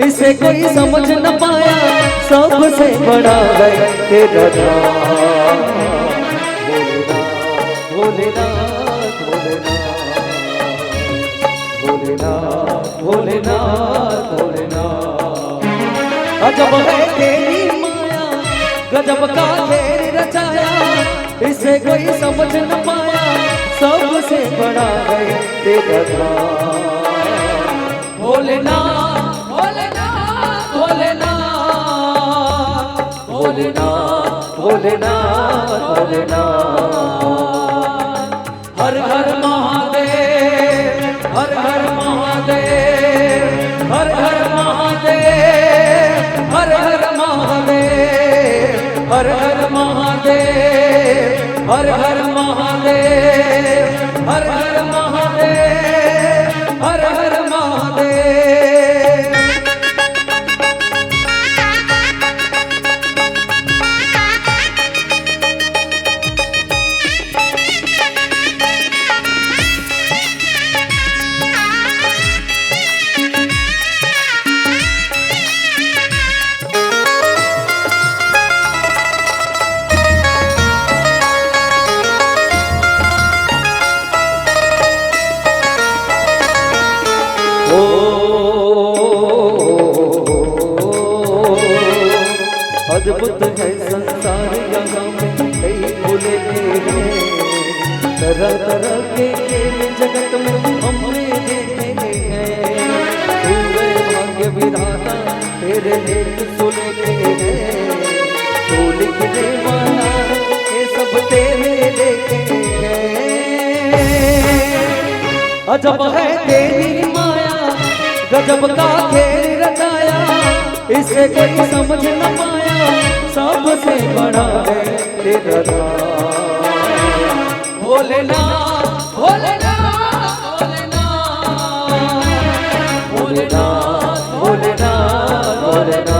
इसे कोई समझ न पाया, सबसे बड़ा है तेरा नाम। भोलेनाथ भोलेनाथ भोलेनाथ भोलेनाथ। अजब है तेरी माया, गजब का खेल रचाया। इसे कोई समझ न पाया, सबसे बड़ा है तेरा नाम। भोलेनाथ भोलेनाथ भोलेनाथ भोलेनाथ भोलेनाथ। हर हर महादेव, हर हर महादेव, हर हर महादेव, हर हर महादेव, हर हर महादेव, हर हर महादेव, हर हर महादेव, हर हर महादेव। अद्भुत है संसार यहाँ में कई भूले हैं, तरह तरह के खेल जगत में हमने देखे हैं। पूरे भाग्य विधाता तेरे लेख सुने हैं, तो लिखने वाला ये सब तेरे लेखे हैं। अजब है तेरी माया, गजब का खेल रचाया। इसे कोई समझ न पाया, सबसे बड़ा है तेरा नाम। भोलेनाथ भोलेनाथ भोलेनाथ भोलेनाथ भोलेनाथ भोलेनाथ।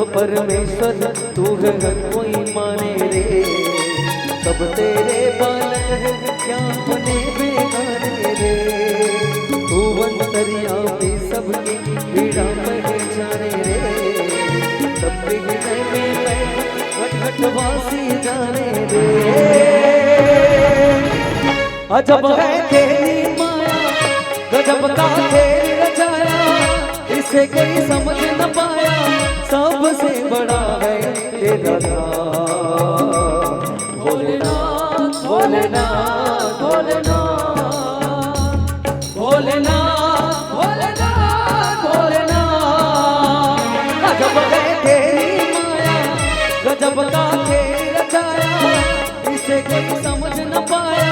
परमेश्वर तू है कोई माने रे, सब तेरे बालक है क्या बने बेगाने रे। तू अंतर्यामी सबकी पीड़ा पहचाने रे, सब हृदय में मैं घटघटवासी जाने रे। अजब है तेरी माया, गजब का खेल इसे कोई समझ न पाया, सबसे बड़ा है तेरा ध्यान। भोलेनाथ भोलेनाथ भोलेनाथ भोलेनाथ भोलेनाथ भोलेनाथ। गजब है तेरी माया, गजब का खेल रचाया, इसे कोई समझ न पाया,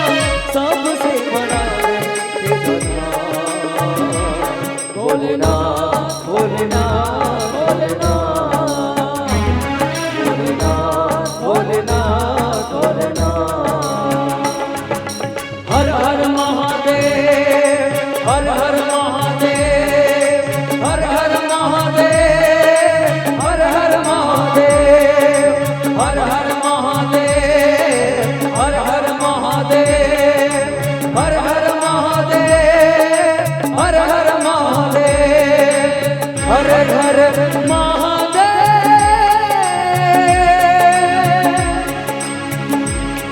सबसे बड़ा है तेरा ध्यान। भोलेनाथ भोलेनाथ भोलेनाथ भोलेनाथ भोलेनाथ भोलेनाथ। हर हर महादेव, हर हर महादेव, हर हर महादेव, हर हर महादेव, हर हर महादेव, हर हर महादेव, हर हर महादेव, हर हर महादेव, हर हर महादेव,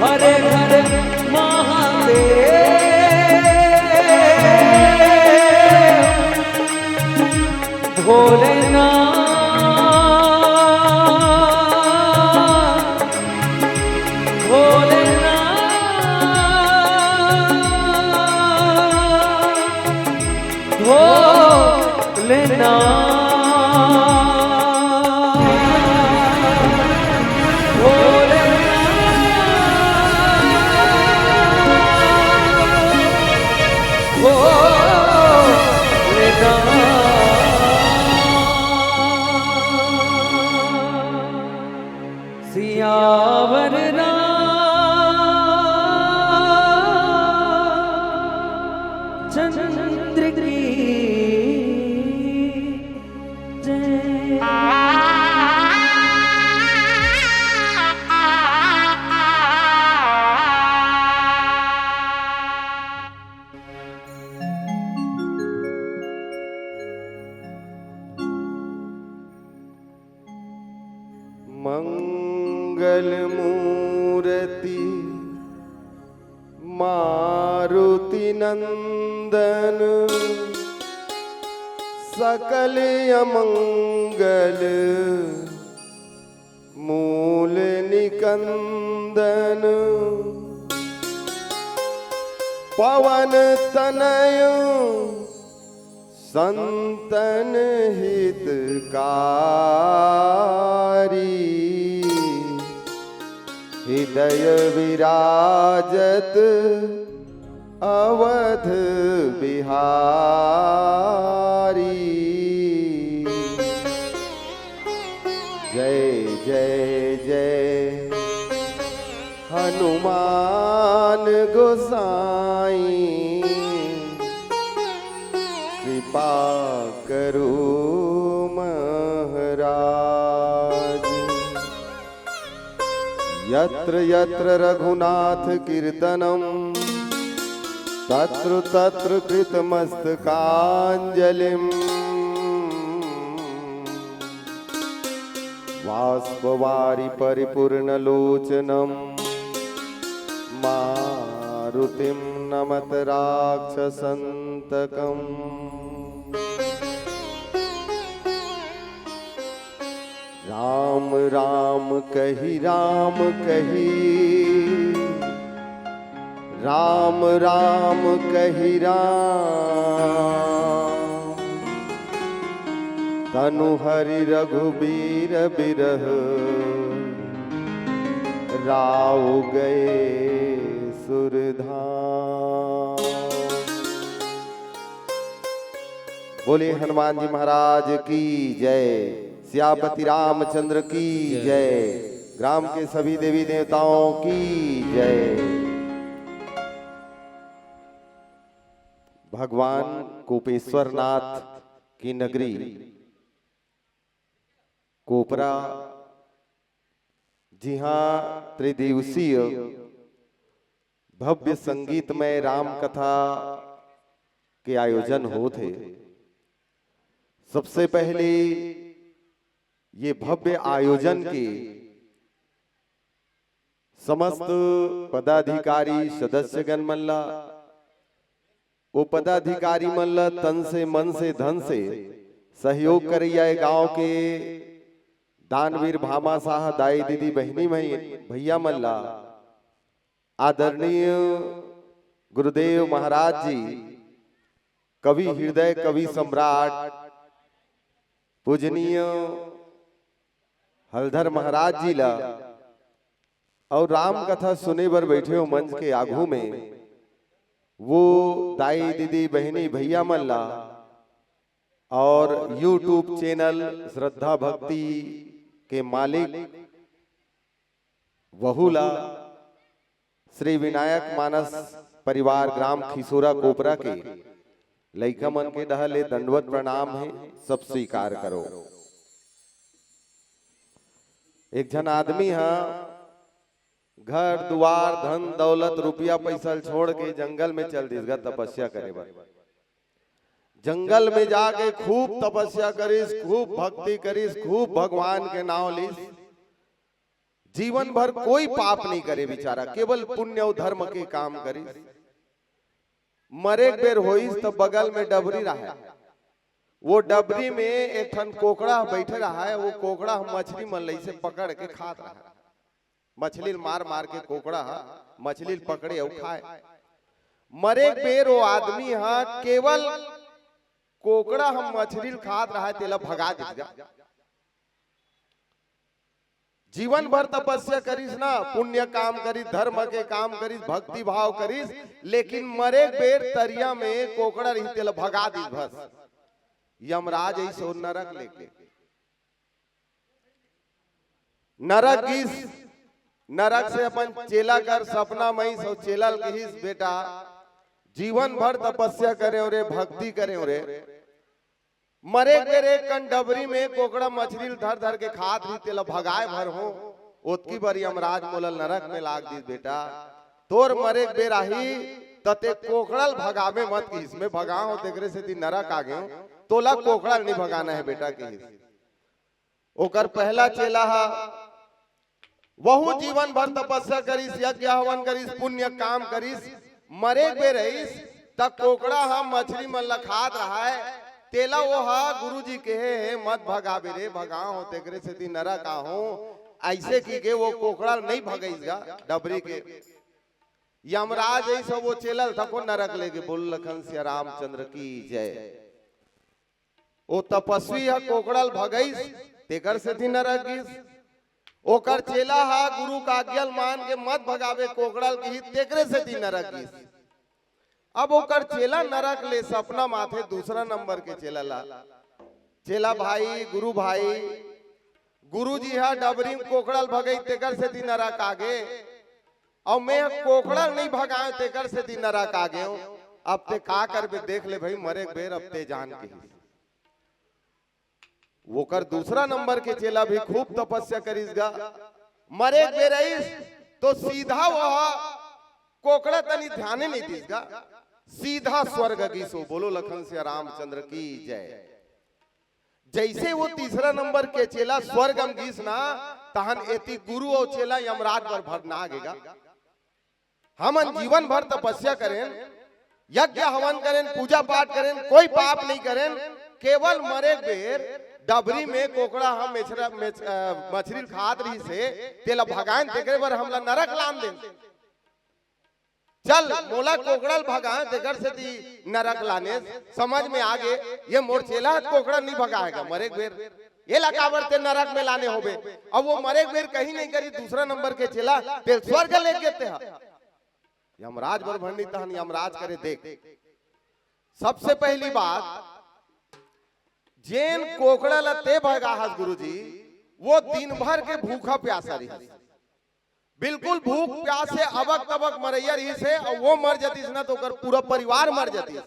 हरे हरे महादेव। भोलेनाथ सियावर चंद्र की जय। मंगल मूर्ति मारुति नंदन, सकल अमंगल मूल निकंदन। पवन तनय संतन हितकारी, हृदय विराजत अवध बिहारी। जय जय जय हनुमान गोसाई, कृपा करो महाराज। यत्र यत्र रघुनाथ कीर्तनम, तत्र तत्र कृतमस्तकाञ्जलिम्। बाष्पवारि परिपूर्णलोचनम्, मारुतिं नमत राक्षसन्तकम्। राम राम कही, राम कही, राम राम कही राम। तनु हरि रघुबीर बिरह, राव गए सुरधाम। बोले हनुमान जी महाराज की जय, सियापति रामचंद्र की जय, ग्राम के सभी देवी देवताओं की जय। भगवान कोपेश्वर नाथ की नगरी कोपरा, जी हाँ, त्रिदिवसीय भव्य संगीतमय राम कथा के आयोजन होते। सबसे पहले ये भव्य आयोजन के समस्त पदाधिकारी सदस्यगण मल्ला, वो पदाधिकारी मल्ला तन से मन से धन से सहयोग करिया गांव के दानवीर भामा शाह, दाई दीदी, बहनी भैया मल्ला, आदरणीय गुरुदेव महाराज जी, कवि हृदय, कवि सम्राट पूजनीय हलधर महाराज जी ला और राम कथा सुने बर बैठे हो मंच के आगू में वो दाई दीदी, बहनी भैया मल्ला और YouTube चैनल श्रद्धा भक्ति के मालिक वहुला श्री विनायक मानस परिवार ग्राम खिसोरा कोपरा के लइका मन के डहले दंडवत प्रणाम है, सब स्वीकार करो। एक जन आदमी हा घर दुआर धन दौलत रुपया पैसा छोड़ के जंगल में चल दिसगा तपस्या करे बर। जंगल में जाके खूब तपस्या करिस, खूब भक्ति करिस, खूब भगवान के नाम लिस, जीवन भर कोई पाप नहीं करे बेचारा, केवल पुण्य और धर्म के काम करिस। मरे बेर होइस तो बगल में डबरी रहा है, वो डबरी में एक ठन कोकड़ा बैठे रहा है, वो कोकड़ा मछली मन से पकड़ के खात रहा है। मछली मार मार के कोकड़ा मछली पकड़े और खाए। मरे बेर वो आदमी हा केवल कोकड़ा हम मछली खात रहा है तेला भगा देगा। जीवन भर तपस्या करिस ना, पुण्य काम करिस, धर्म के काम करिस, भक्ति भाव करिस, लेकिन मरे बेर तरिया में कोकड़ा रही तेला भगा दी बस। यमराज ऐसे नरक लेके नरक गीस, नरक से अपन चेला कर सपना मई सो चेला कहिस बेटा जीवन भर तपस्या करे और भक्ति करे और मरे बेर एक कन डबरी में कोकड़ा मछली धर धर के खात रही तेला भगाए भर हो। ओतकी बार यमराज मोलल नरक में लाग दी बेटा तोर मरे बेर आही तते कोकड़ल भगावे मत की इसमें भगा हो तेरे से ती नरक आ गए तोला कोकड़ा नहीं भगाना है बेटा की। ओकर पहला चेला हा वहु जीवन भर तपस्या करिस, यज्ञ हवन करिस, पुण्य काम करिस, मरे बेर रहीस तक कोकड़ा हा मछली मन खात रहा है तेला वो हा गुरुजी कहे मत भगावे रे भगाओ हो तेरे से ती नरक आ हो। ऐसे की के वो कोकड़ा नहीं भगेगा डबरी के। यमराज ऐसा वो चेलल था को नरक लेके बोल लखन सिया रामचंद्र की जय। वो तपस्वी है कोकड़ल भगईस तेकर से थी नरक गीस। ओकर चेला हा गुरु का आज्ञा मान के मत भगावे कोकड़ल की तेकरे से थी नरक गीस। अब ओकर चेला नरक ले सपना माथे दूसरा नंबर के चेला ला। चेला भाई गुरु जी हा डबरी कोकड़ल भगई तेकर से थी नरक आगे और मैं कोकड़ा नहीं भगाए तेकर से ती नरक आ गए। अब ते का करबे देख ले भाई मरे बेर अब ते जान के। वो कर दूसरा नंबर के चेला भी खूब तपस्या करिसगा मरे बेर आइस तो सीधा वह कोकड़ा तनी ध्यान नहीं दीसगा सीधा स्वर्ग गीसो। बोलो लखन से रामचंद्र की जय। जैसे वो तीसरा नंबर के चेला स्वर्गम गीस ना तहन एती गुरु और चेला यमराज पर भरना आगेगा। हम जीवन भर तपस्या करें, यज्ञ हवन करें, पूजा पाठ करें, कोई पाप नहीं करें, केवल मरे बेर डबरी में कोकड़ा हम मछली खात रही से तेला भगाएं तेरे बार हमला नरक लान दे। चल मोला कोकड़ल भगाएं तेकर से ती नरक लाने समझ में आगे ये मोर चेला कोकड़ा नहीं भगाएगा मरे बेर ये लकावर ते नरक में लाने होबे। अब वो मरे बेर कहीं नहीं करी दूसरा नंबर के चेला ते स्वर्ग लेके ते यमराज बर भंडी तहन यमराज करे देख। सबसे पहली बात जेन कोकड़ा लते भगाहस गुरुजी वो दिन भर के भूखा प्यासा रही, बिल्कुल भूख प्यास से अबक तबक मरैया रही से और वो मर जाती ना तो पूरा परिवार मर जाती।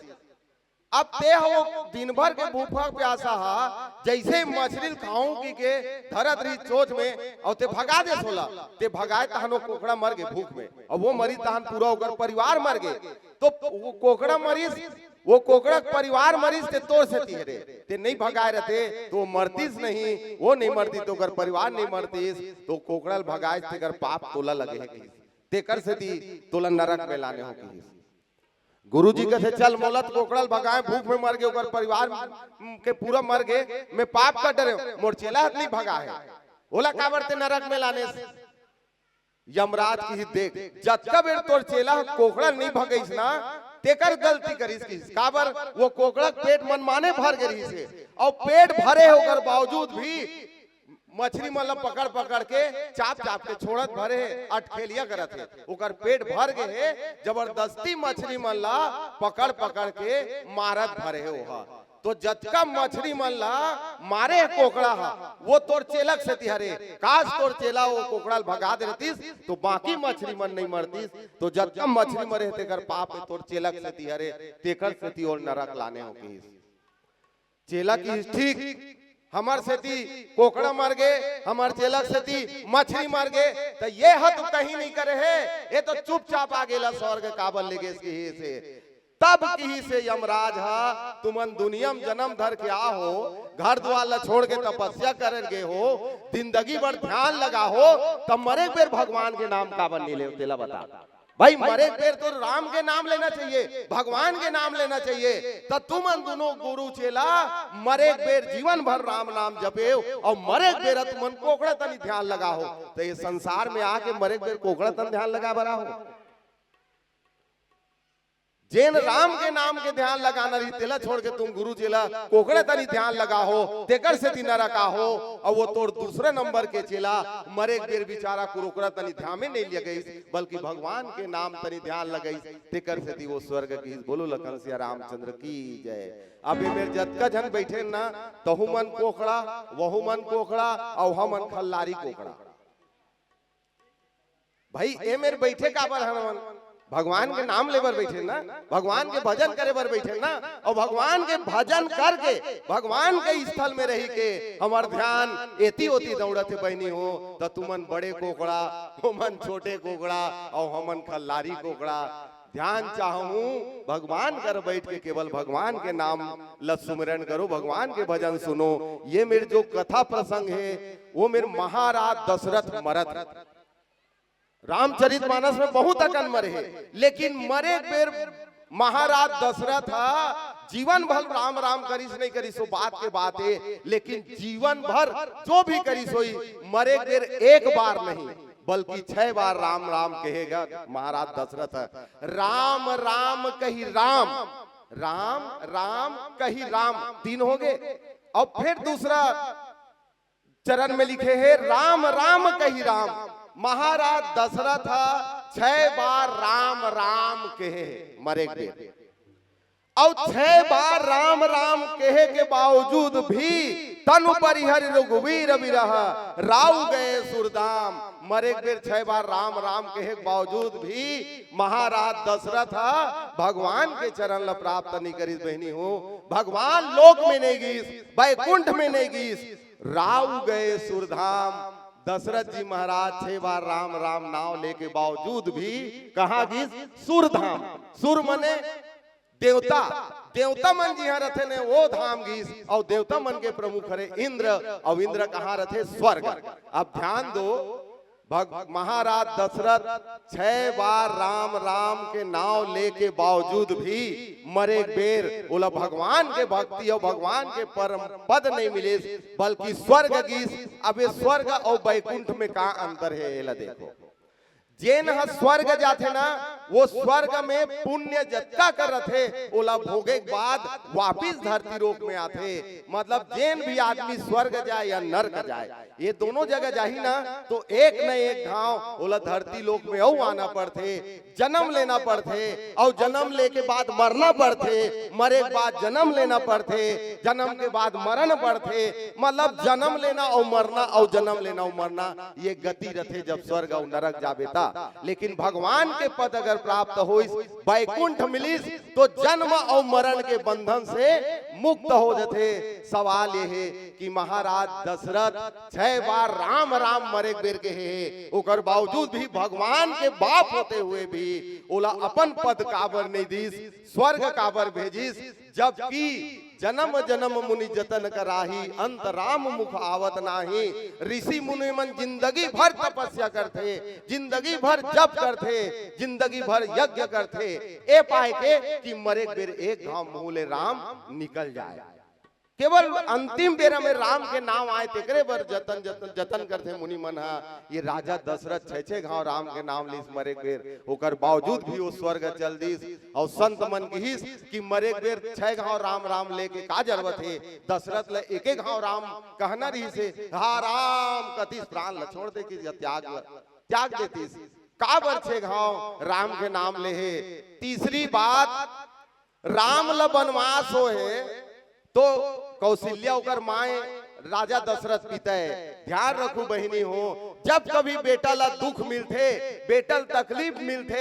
अब ते वो दिन भर के भूखा प्यासा हा जैसे मछली खाऊं की के धरत रही चोच में और ते भगा दे सोला ते भगाए तहनो कोकड़ा मर गए भूख में और वो मरी तहन पूरा होकर परिवार मर गए। तो वो कोकड़ा मरीस वो कोकड़ा परिवार मरीस ते तोड़ से तीहरे ते नहीं भगाए रहते तो मरतीस नहीं, वो नहीं मरती तो कर परिवार नहीं मरतीस तो कोकड़ल भगाए ते कर पाप तोला लगे है तेकर से ती तोला नरक में लाने हो की। गुरुजी कहे चल मोलत कोकड़ल भगाए, भूख में मर गए, ओकर परिवार के पूरा मर गए, मैं पाप का डरे मोर चेला हाथ नहीं भगा है, ओला काबर ते नरक में लाने से। यमराज की देख जतका बेर तोर चेला कोकड़ा नहीं भगईस ना तेकर गलती करीस की काबर वो कोकड़ा पेट मनमाने भर गई से, और पेट भरे होकर बावजूद भी मछली मतलब पकड़ पकड़ के चाप चाप के छोड़त भरे अटखेलिया करत है, ओकर पेट भर गए, जबरदस्ती मछली मल्ला पकड़ पकड़ के मारत भरे है ओहा। तो जतका मछली मल्ला मारे कोकड़ा हा वो तोर चेलक से तिहरे, काश तोर चेला वो कोकड़ा भगा दे रतीस तो बाकी मछली मन नहीं मरतीस। तो जतका मछली मरे तेकर पाप है तोर चेलक से तिहरे, तेकर से ती और नरक लाने हो की चेला की ठीक हमार सेती कोकड़ा मर गए, हमार चेलक सेती मछली मर गए, तो ये हद कहीं नहीं करे है, ये तो चुपचाप आ गेला स्वर्ग काबल ले गए से। तब की से यमराज हा तुमन दुनिया में जन्म धर के आ हो, घर द्वार छोड़ के तपस्या कर गए हो, जिंदगी भर ध्यान लगा हो, तब मरे बेर भगवान के नाम काबल नहीं ले तेला बता भाई। मरे बेर तो राम के नाम लेना चाहिए, भगवान के नाम लेना चाहिए। तो तुमन दोनों गुरु चेला मरे बेर जीवन भर राम नाम जपे और मरे बेर तुमन कोकड़ा तनी ध्यान लगा हो। तो ये संसार में आके मरे बेर कोकड़ा तन ध्यान लगा बरा हो। जेन राम के नाम के ध्यान लगाना रही तेला छोड़ के तुम गुरु चेला कोकड़े तनी ध्यान लगा हो, तेकर से तीन रखा हो, और वो तोर दूसरे नंबर के चेला मरे बेर बेचारा कुरुकड़ा तनी ध्यान में नहीं लिया गई, बल्कि भगवान के नाम तनी ध्यान लगाई, तेकर से ती वो स्वर्ग की। बोलो लखन सिया रामचंद्र की जय। अभी मेरे जतका जन बैठे ना तहु मन कोकड़ा, वहु मन कोकड़ा, और हमन खल्लारी कोकड़ा। भाई ए मेरे बैठे काबर हन, भगवान के नाम लेबर बैठे ना, भगवान के भजन करे बर बैठे ना, और भगवान के भजन करके भगवान के स्थल में रही के हमार ध्यान एती ओती दौड़ते बहनी हो। तो तुमन बड़े कोकड़ा, हमन छोटे कोकड़ा, और हमन खल्लारी कोकड़ा। ध्यान चाहूं भगवान कर बैठ के केवल भगवान के नाम ल सुमिरन करो, भगवान के भजन सुनो। ये मेरे जो कथा प्रसंग है वो मेरे महाराज दशरथ मरत रामचरितमानस में बहुत अकन मरे है, लेकिन मरे बेर महाराज दशरथ जीवन भर राम राम करीस नहीं करीस बात के बात है, लेकिन जीवन भर जो भी करीस होई मरे बेर एक बार नहीं बल्कि 6 बार राम राम कहेगा महाराज दशरथ। राम राम कही राम, राम राम कही राम, 3 हो गए। और फिर दूसरा चरण में लिखे है राम राम कही राम। महाराज दशरथ 6 बार राम राम कहे मरे बेर, और 6 बार राम राम कहे के बावजूद भी तनु परिहर रघुवीर विरह राव गए सुरदाम। मरे बेर 6 बार राम राम कहे के बावजूद भी महाराज दशरथ भगवान के चरण ल प्राप्त नहीं करी बहनी हो। भगवान लोक में नहीं गीस, बैकुंठ में नहीं गीस, राव गए सुरधाम। दशरथ जी महाराज 6 बार राम राम नाम लेके बावजूद भी कहा गीस सुरधाम। सुर मने देवता, देवता मन जी यहाँ रथे ने वो धाम गीस, और देवता मन के प्रमुख हरे इंद्र, और इंद्र कहाँ रथे स्वर्ग। अब ध्यान दो महाराज दशरथ 6 बार राम राम के नाम लेके बावजूद भी मरे बेर बोला भगवान के भक्ति और भगवान के परम पद नहीं मिले बल्कि स्वर्ग गीस। अब स्वर्ग और बैकुंठ में का अंतर है एला देखो। जेन स्वर्ग जाते ना वो स्वर्ग में पुण्य जत्ता कर रथे ओला भोगे के बाद वापिस धरती रोक में आते। मतलब जेन भी आदमी स्वर्ग जाए या नरक जाए ये दोनों जगह जाही ना तो एक न एक गांव ओला धरती लोक में औ आना पड़ते, जन्म लेना पड़ते, और जन्म लेके बाद मरना पड़ते, मरे के बाद जन्म लेना पड़ते, जन्म के बाद मरण पड़ते। मतलब जन्म लेना और मरना और जन्म लेना और मरना ये गति रथे जब स्वर्ग और नरक जाबेता। लेकिन भगवान के पद अगर प्राप्त होइस, बैकुंठ मिलिस तो जन्म और मरण के बंधन से मुक्त हो जाते। सवाल ये है कि महाराज दशरथ 6 बार राम राम मरे बेर के है, ओकर बावजूद भी भगवान के बाप होते हुए भी ओला अपन पद काबर नहीं दीस, स्वर्ग काबर भेजिस। जबकि जन्म जन्म मुनि जतन कराही, अंत राम मुख आवत नाही। ऋषि मुनि मन जिंदगी भर तपस्या करते, जिंदगी भर जप करते, जिंदगी भर यज्ञ करते, ए पाए के कि मरे बेर एक घाव मूले राम निकल जाए। केवल अंतिम बेरा में राम के नाम आए तेकरे बर जतन जतन जतन करते मुनि मन। ये राजा दशरथ छे छे घाव राम के नाम लिस मरे बेर, ओकर बावजूद भी वो स्वर्ग चल दिस। और संत मन कहिस कि मरे बेर 6 घाव राम राम लेके का जरूरत है। दशरथ ले एक एक घाव राम कहना रही से, हा राम कतिस प्राण ल छोड़ दे कि त्याग देतीस, का बर 6 घाव राम के नाम ले है। तीसरी बात, राम ल वनवास हो है तो कौशल्या ओकर माए राजा दशरथ पिता है। ध्यान रखू बहिनी हो, जब कभी बेटा ला दुख मिलते, बेटल तकलीफ मिलते,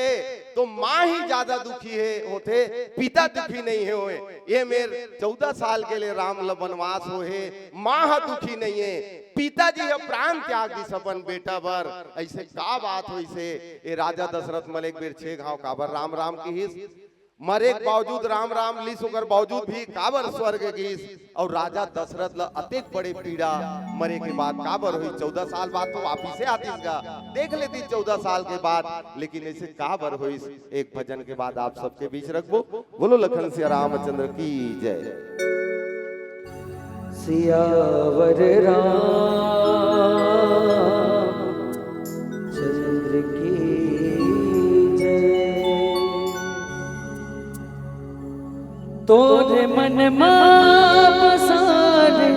तो माँ ही ज्यादा दुखी है होते, पिता दुखी नहीं है होए। ये मेरे 14 साल के लिए राम ला वनवास हो है, माँ दुखी नहीं है, पिताजी है प्राण त्याग दी सबन बेटा बर। ऐसे का बात हो से ये राजा दशरथ मलिक बेर 6 घाव काबर राम राम की हिस, मरे के बावजूद राम राम लिस, ओकर बावजूद भी काबर स्वर्ग गिस। और राजा दशरथ ला अतेक बड़े पीड़ा मरे के बाद काबर हुई। 14 साल बाद तो वापिस से आतीस का देख लेती 14 साल के बाद, लेकिन ऐसे काबर हुई। एक भजन के बाद आप सबके बीच रखबो। बोलो लखन सिया रामचंद्र की जय। सियावर रामचंद्र की तोरे मन माप सारे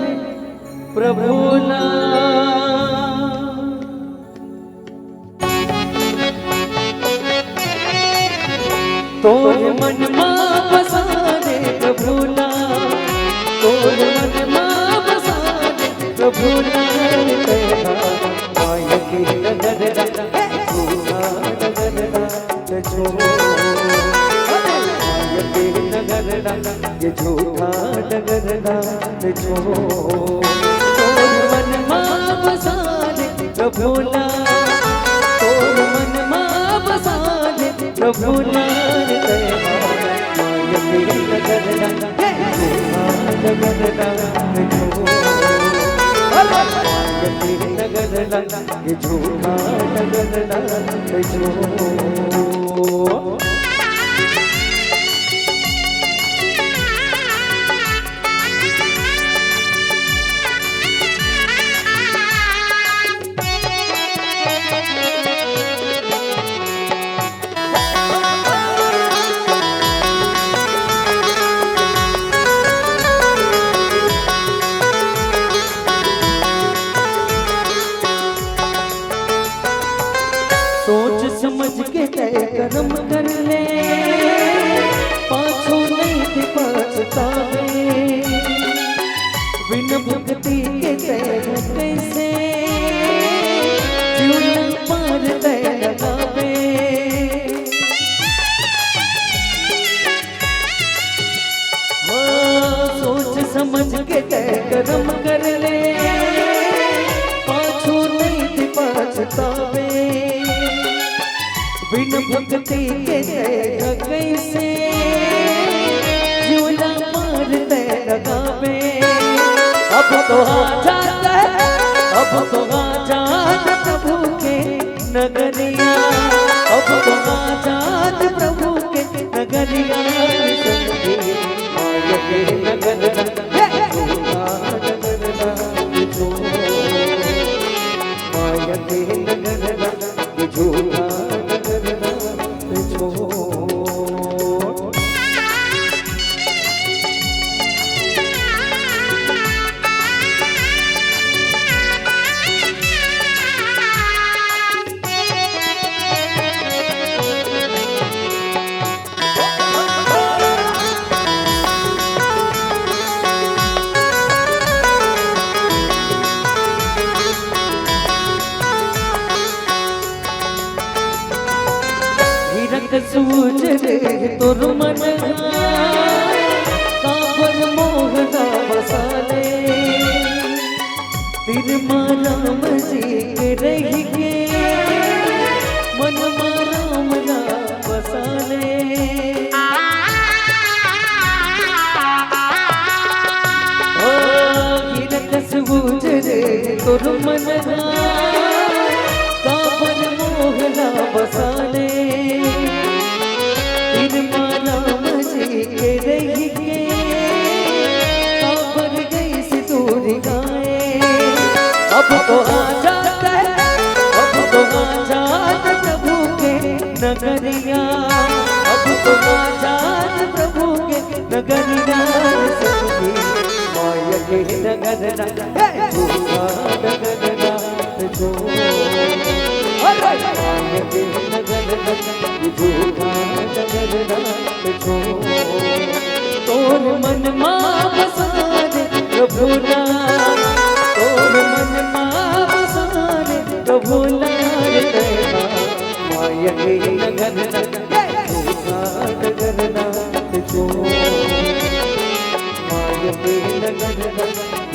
प्रभुला, तोरे मन माप सारे प्रभुला, तोरे मन माप सारे प्रभुला। माया की नगर झूठा नगर छोड़, ये झूठा डगरना छोड़। तोर मन माँ बसाने प्रभुला, तोर मन माँ बसाने प्रभुला। माया के डगरना झूठा डगरना छोड़, माया के डगरना ये झूठा डगरना छोड़। सोच समझ के तय कर्म कर ले, पाछो नहीं थे पछतावे। बिन भक्ति के तय कैसे जीवन पार तय लगावे। सोच समझ के तय कर्म कर ले, पाछो नहीं थे पछतावे। बिन भक्ति के कैसे झूला मार तय लगावे। अब तो आजाद है, अब तो आजाद प्रभु के नगरिया, अब तो आजाद प्रभु के नगरिया। माया के नगरिया झूठा नगरिया छोड़, माया के नगरिया झूठा सूझ रे तोर मन काबर मोहना बसाले। तिर माराम जी के रही के मन माराम ना बसाले। तुर मन काबर मोहना बसाने तीन माला मजी के रही के काबर गई सी दूरी गाए अब तो आ जाता है अब तो आ जाता प्रभु के नगरिया अब तो आ जाता प्रभु के नगरिया सखी माया के नगरना झूठा नगरना जो माया के नगरना झूठा नगरना जो तोर मन मां बसाने प्रभु ना तोर मन मां बसाने प्रभु लाल तेरा माया के नगरना झूठा नगरना जो माया के नगरना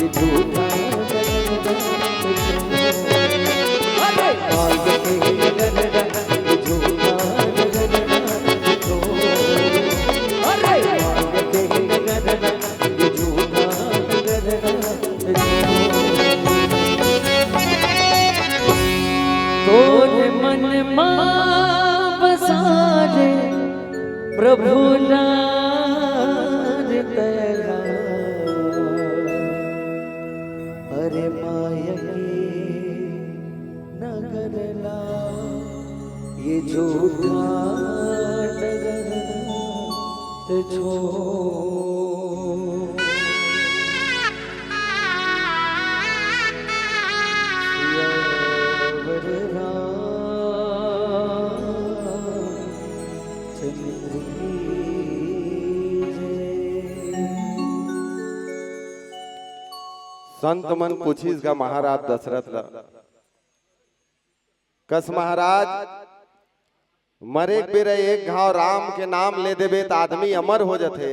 झूठा नगरना माया के नगरना झूठा नगरना जो माया के नगरना झूठा नगरना तोर मन मां बसारे प्रभु लाल तेरा अरे माया के नगरना ये झूठा नगरना तुझो संत मन पूछीस का महाराज दशरथ ला कस महाराज मरे बेर एक घाव राम के नाम ले देबे त आदमी अमर हो जथे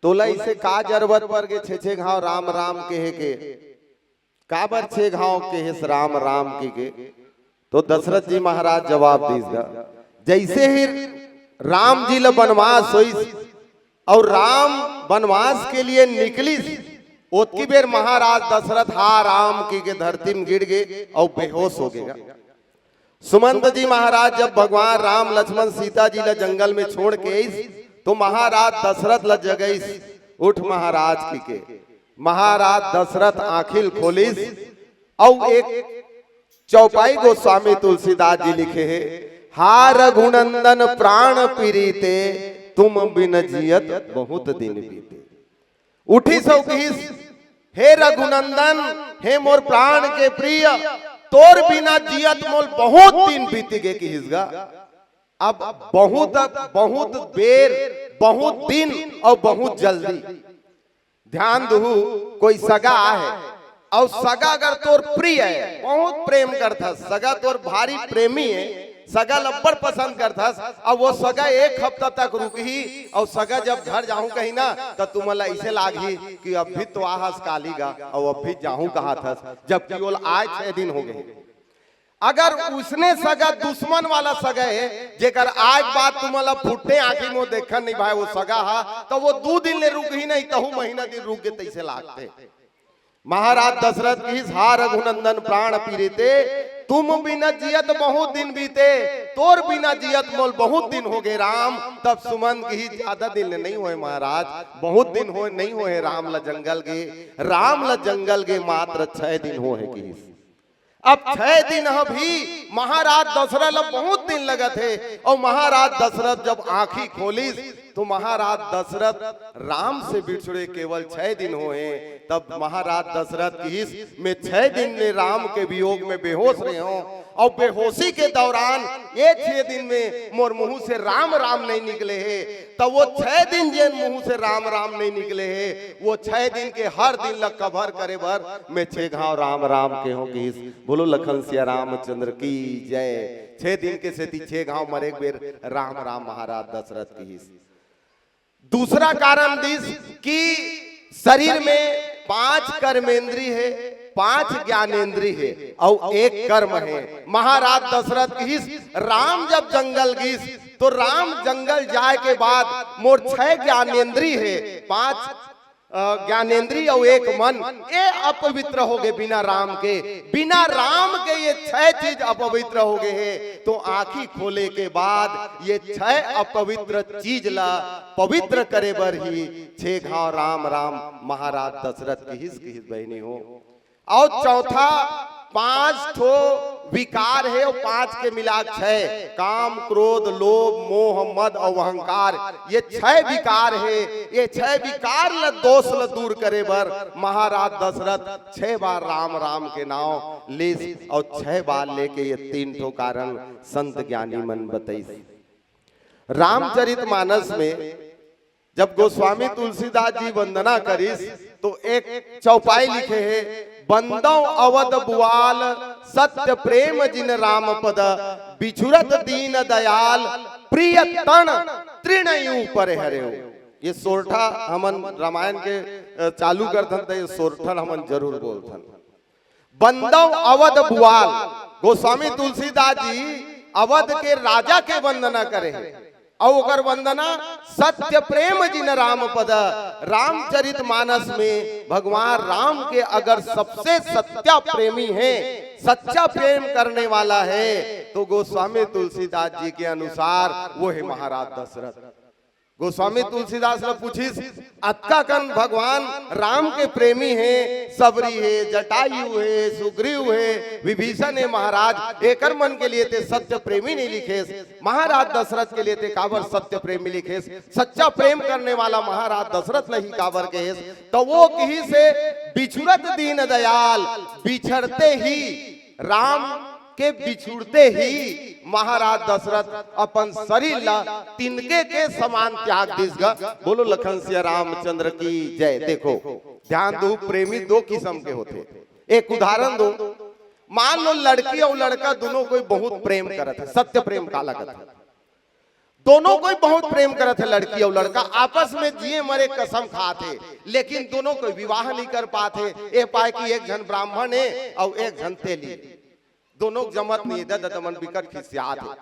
तोला इसे का जरूरत पर के छे घाव राम राम कहे के काबर छे घाव के राम राम के तो दशरथ जी महाराज जवाब दीसगा जैसे ही राम जी ला वनवास होइस और राम वनवास के लिए निकली ओतकी बेर महाराज दशरथ हा राम की के धरती में गिर गए और बेहोश हो गएगा। सुमंत जी महाराज जब भगवान राम लक्ष्मण सीता जी ला जंगल में छोड़ के आईस तो महाराज दशरथ ला जगईस उठ महाराज की के महाराज दशरथ आंखिल खोलिस और एक चौपाई गोस्वामी तुलसीदास जी लिखे है हा रघुनंदन प्राण पीरीते तुम बिन जियत बहुत दिन बीते उठी सौखीस हे रघुनंदन हे मोर प्राण के प्रिय तोर बिना जियत मोल बहुत दिन बीत गए कि हिसगा अब बहुत बेर बहुत दिन और बहुत जल्दी ध्यान दू कोई सगा है और सगा अगर तोर प्रिय है बहुत प्रेम करता सगा तोर भारी प्रेमी है सगा लब्बड़ पसंद करथस और वो सगा एक हफ्ता तक रुकी और सगा जब घर जाऊं कहीं ना तो तुम्हारा ऐसे लागी कि अब भी तो आहस कालीगा और अब भी जाऊं कहा था जबकि वो आज 6 दिन हो गए अगर उसने सगा दुश्मन वाला सगा है जेकर आज बात तुम्हारा फुटने आंखी में देखा नहीं भाई वो सगा हा तो वो 2 दिन ले रुक ही नहीं तहु महीना दिन रुक गए तैसे लागते महाराज दशरथ की हा रघुनंदन प्राण पीड़िते तुम बिना जियत बहुत दिन बीते तोर बिना जियत मोल बहुत दिन हो गए राम तब सुमन की ज्यादा दिन नहीं हुए महाराज बहुत दिन हो नहीं हुए राम ला जंगल गे मात्र 6 दिन हो है की अब 6 दिन भी महाराज दशरथ ला बहुत दिन लगा थे और महाराज दशरथ जब आंखी खोली तो महाराज दशरथ राम से बिछड़े केवल 6 दिन हुए तब महाराज दशरथ की में 6 दिन में राम के वियोग में बेहोश रहे हो और बेहोशी के दौरान ये 6 दिन में मोर मुंह से राम राम नहीं निकले है तो वो 6 दिन जिन मुंह से राम राम नहीं निकले है वो 6 दिन के हर दिन लग कभर करे भर में 6 घाव राम राम के हो की बोलो लखन सिया रामचंद्र की जय 6 दिन के से 6 घाव मरे बेर राम राम महाराज दशरथ की दूसरा कारण दिस कि शरीर में 5 कर्मेंद्री है 5 ज्ञानेंद्री है और 1 कर्म है महाराज दशरथ की राम जब जंगल गीस तो राम जंगल जाए के बाद मोर 6 ज्ञानेंद्री है 5 ज्ञानेंद्रिय और एक मन, ये अपवित्र हो गए बिना राम के। बिना राम के ये 6 चीज अपवित्र हो गए हैं। तो आंखी खोले के बाद ये 6 अपवित्र चीज ला पवित्र करे बर ही 6 घाव राम राम महाराज दशरथ की हिस बहनी हो। और चौथा 5 ठो विकार है और 5 के मिला 6, काम क्रोध लोभ मोह मद और अहंकार, ये 6 विकार है। ये 6 विकार ल दोष ल दूर करे बर महाराज दशरथ 6 बार राम राम के नाम ले और 6 बार लेके ये 3 ठो कारण संत ज्ञानी मन बताई। रामचरितमानस में जब गोस्वामी तुलसीदास जी वंदना करिस तो एक चौपाई लिखे है, बंदौ अवध बुआल सत्य प्रेम जिन राम पद, बिछुरत दीन दयाल प्रिय तन तृणयु पर हरे। ये सोरठा हमन रामायण के चालू करथन तो ये सोरठन हमन जरूर बोलथन। बंदौ अवध बुआल, गोस्वामी तुलसीदास जी अवध के राजा के वंदना करे हैं और अगर वंदना सत्य प्रेम जिन राम पद। रामचरितमानस में भगवान राम के अगर सबसे सत्या प्रेमी है, सच्चा प्रेम करने वाला है तो गोस्वामी तुलसीदास जी के अनुसार वो है महाराज दशरथ। गोस्वामी तुलसीदास ने पूछिस अत्का कन भगवान राम के प्रेमी है, सबरी है, जटायु है, सुग्रीव है, विभीषण है महाराज, एकर मन के लिए ते सत्य प्रेमी नहीं लिखेस, महाराज दशरथ के लिए ते काबर सत्य प्रेमी लिखेस, सच्चा प्रेम करने वाला महाराज दशरथ नहीं काबर कहेस। तो वो कही से बिछुरत दीन दयाल, बिछड़ते ही राम के बिछुड़ते ही महाराज दशरथ अपन शरीर ला तिनके के समान त्याग दिसगा। बोलो लखन सिया रामचंद्र की जय। देखो ध्यान दो, प्रेमी 2 किस्म के होते। एक उदाहरण दो, मान लो लड़की और लड़का दोनों कोई बहुत प्रेम करत है, सत्य प्रेम काला करत है, दोनों कोई बहुत प्रेम करत है, लड़की और लड़का आपस में जिए मरे कसम खाते, लेकिन दोनों कोई विवाह नहीं कर पाते। ए पाए कि एक जन ब्राह्मण है और एक जन तेली, दोनों जमत नहीं, ददमन बिकट खिसियात है।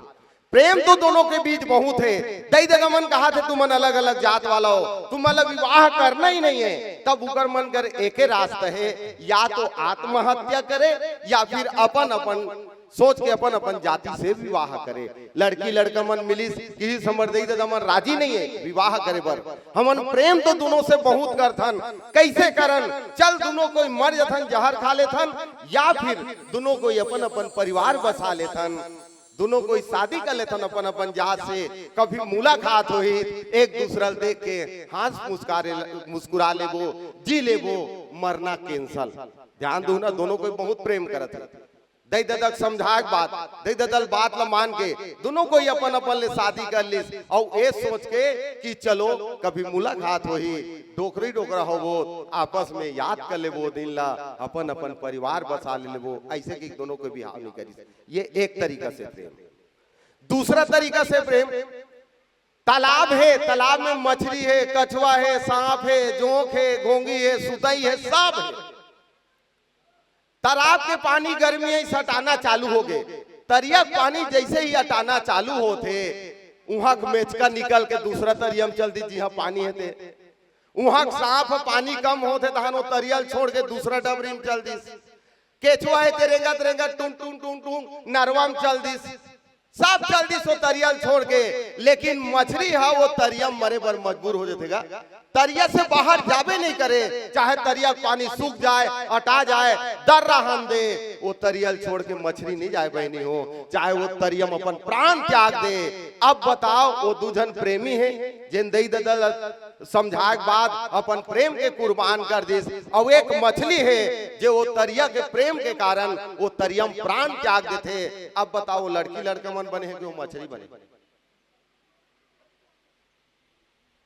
प्रेम तो दोनों के बीच बहुत है। दई दगमन कहा थे तुम अलग अलग जात वाला हो, तुम अलग विवाह करना ही नहीं है, तब उकर मन कर एक रास्ता है, या तो आत्महत्या करे या फिर अपन अपन सोच के अपन अपन जाति से विवाह करे। लड़की लड़का मन मिलिस किसी समर दई दमन राजी नहीं है विवाह करे बर। हमन प्रेम तो दोनों से बहुत करथन, कैसे करन, चल दोनों कोई मर जथन जहर खा लेथन, या फिर दोनों कोई अपन अपन परिवार बसा लेथन, दोनों कोई शादी कर लेथन अपन अपन जात से, कभी मुलाकात होई, एक दूसरा देख के हंस मुस्कुरा लेबो, जी लेबो, मरना कैंसल। ध्यान दो ना, दोनों कोई बहुत प्रेम करत है। दई ददक समझाए बात, दई ददल बात ला मान के दोनों कोई अपन अपन ले शादी कर लिस और ये सोच के कि चलो कभी मुलाकात होही, डोकरी डोकरा होबो, आपस में याद कर लेबो दिन ला, अपन अपन परिवार बसा लेबो, ऐसे कि दोनों को बिहाव नहीं करी। ये एक तरीका से प्रेम। दूसरा तरीका से प्रेम, तालाब है, तालाब में मछली है, कछुआ है, सांप है, जोंक है, घोंगी है, सुतई है, सब है। तालाब के पानी गर्मी ही हटाना चालू हो गए, तरिया पानी जैसे ही हटाना चालू होते वहां मेचका निकल के दूसरा तरिया में चल दी, जी हाँ पानी है थे। वहां सांप पानी कम होते तहन वो तरियल छोड़ के दूसरा डबरी में चल दी। केचुआ है तेरेगा तेरेगा टूं टूं टूं टूं नरवा में चल दी, सब चल दी सो तरियल छोड़ के। लेकिन मछली है वो तरिया मरे पर मजबूर हो जातेगा, तरिया से बाहर जावे नहीं करे, चाहे तरिया पानी सूख जाए, अटा जाए, दर रहन दे, वो तरियल छोड़ के मछली नहीं जाए बहनी हो, चाहे वो तरियम अपन प्राण त्याग दे। अब बताओ वो दूजन प्रेमी है जिन दई ददल समझाए बाद अपन प्रेम के कुर्बान कर दिस, और एक मछली है जो वो तरिया के प्रेम के कारण वो तरियम प्राण त्याग देते। अब बताओ लड़की लड़का मन बने हैं कि वो मछली बने?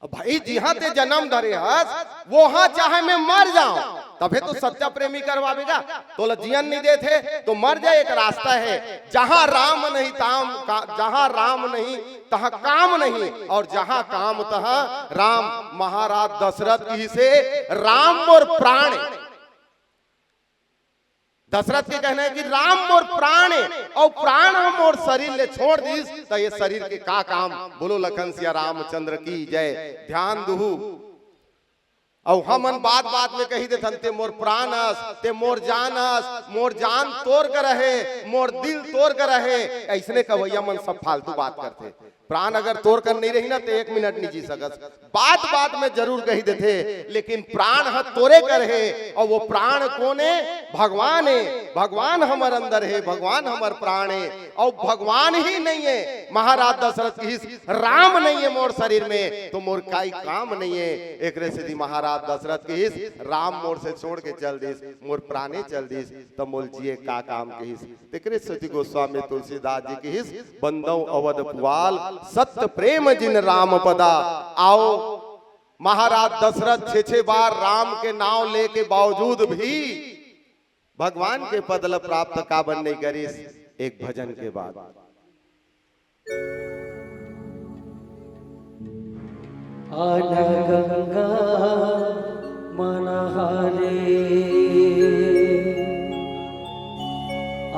भाई जहां ते जन्म धरे हस वहां चाहे मैं मर जाऊं तबे तो सच्चा प्रेमी करवावेगा। तो जियन नहीं देते तो मर जाए, एक रास्ता है, जहां राम नहीं जहां राम नहीं तहां काम नहीं, और जहां काम तहां राम। महाराज दशरथ की से राम और प्राण, दशरथ के कहना है कि राम मोर प्राण है, और प्राण हम और शरीर ले छोड़ दीस तो ये शरीर के का काम। बोलो लखन सिया रामचंद्र की जय। ध्यान दू, और हमन बात बात में कही देथन ते मोर प्राणस, ते मोर जानस, मोर जान तोड़ कर रहे, मोर दिल तोड़ कर रहे। ऐसने कवैया मन सब फालतू बात करते। प्राण अगर तोड़ कर नहीं रही ना तो 1 मिनट नहीं जी सकत। बात बात में जरूर कही देते, लेकिन प्राण ह तोड़े कर है। और वो प्राण कौन है? भगवान है। भगवान हमार अंदर है, भगवान हमार प्राण है। और भगवान ही नहीं है, महाराज दशरथ की राम नहीं है मोर शरीर में, तो मोर काई काम नहीं है। एक से महाराज दशरथ की राम मोर से छोड़ के चल दिस, मोर प्राणे चल दिस, तो मोल जिए का काम कहिस। एकरे सती गोस्वामी तुलसीदास जी की बंदौ अवध पुआल सत्य प्रेम जिन राम पदा। आओ महाराज दशरथ 6 बार राम के नाम लेके बावजूद भी भगवान के पद प्राप्त काबन नहीं करिस। एक भजन के बाद आना गंगा मनहारे,